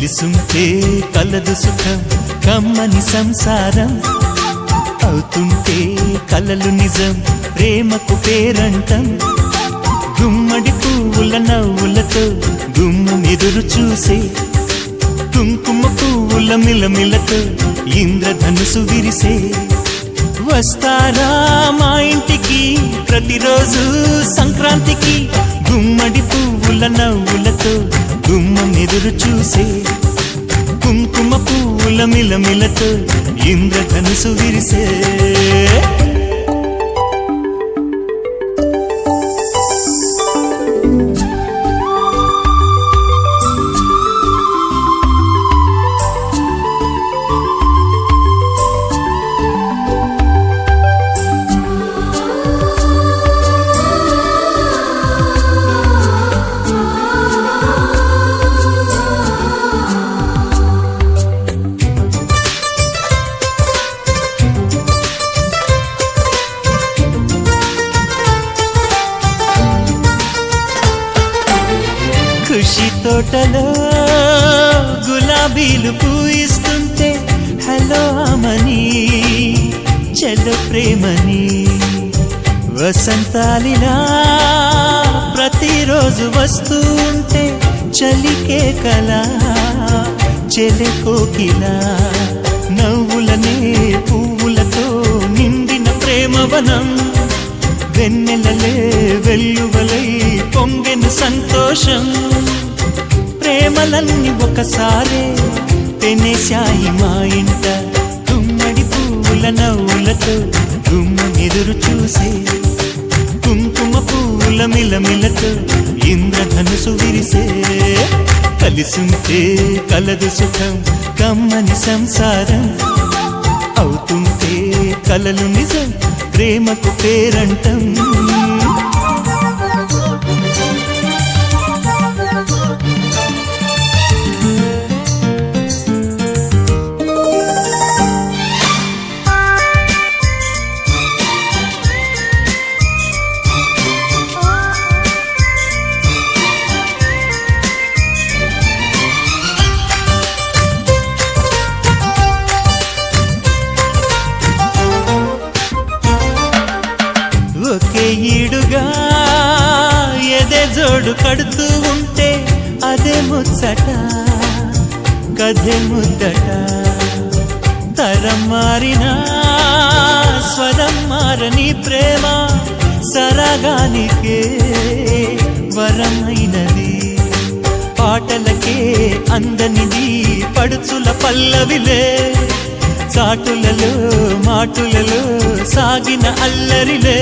కలిసుంటే కలదు సుఖం కమ్మని సంసారం అవుతుంటే కలలు నిజం ప్రేమకు పేరంటం గుమ్మడి పువ్వుల నవ్వులతో గుమ్మెదురు చూసే కుంకుమ పువ్వుల మిలమిలతో ఇంద్రధనుసు విరిసే వస్తారా మా ఇంటికి ప్రతిరోజు సంక్రాంతికి గుమ్మడి పువ్వుల నవ్వులతో గుమ్మెదురు చూసే కుంకుమ పువ్వుల మిలమిలతో ఇంద్రధనుసు విరిసే ఖుషి తోటలో గులాబీలు పూయిస్తుంటే హలో అమని చెల్లు ప్రేమని వసంతాలిలా ప్రతిరోజు వస్తూ ఉంటే చలికే కలా చెలె కోకిలా నవ్వులనే పువ్వులతో నిండిన ప్రేమవనం వెన్నెలలే వెల్లువలై పొంగెను సంతోషం ప్రేమలన్నీ ఒకసారే పెనేశాయి మా ఇంట గుమ్మడి పువ్వుల నవ్వులతో గుమ్మెదురు చూసే కుంకుమ పువ్వుల మిలమిలతో ఇంద్రధనుసు విరిసే కలిసుంటే కలదు సుఖం కమ్మని సంసారం అవుతుంటే కలలు నిజం ప్రేమకు పేరంటం ఒకే ఈడుగా ఎదే జోడు కడుతూ ఉంటే అదే ముచ్చట కథే ముద్దట తరం మారినా స్వరం మారని ప్రేమ సరగానికే వరమైనది పాటలకే అందనిది పడుచుల పల్లవిలే చాటులలో మాటులలో సాగిన అల్లరిలే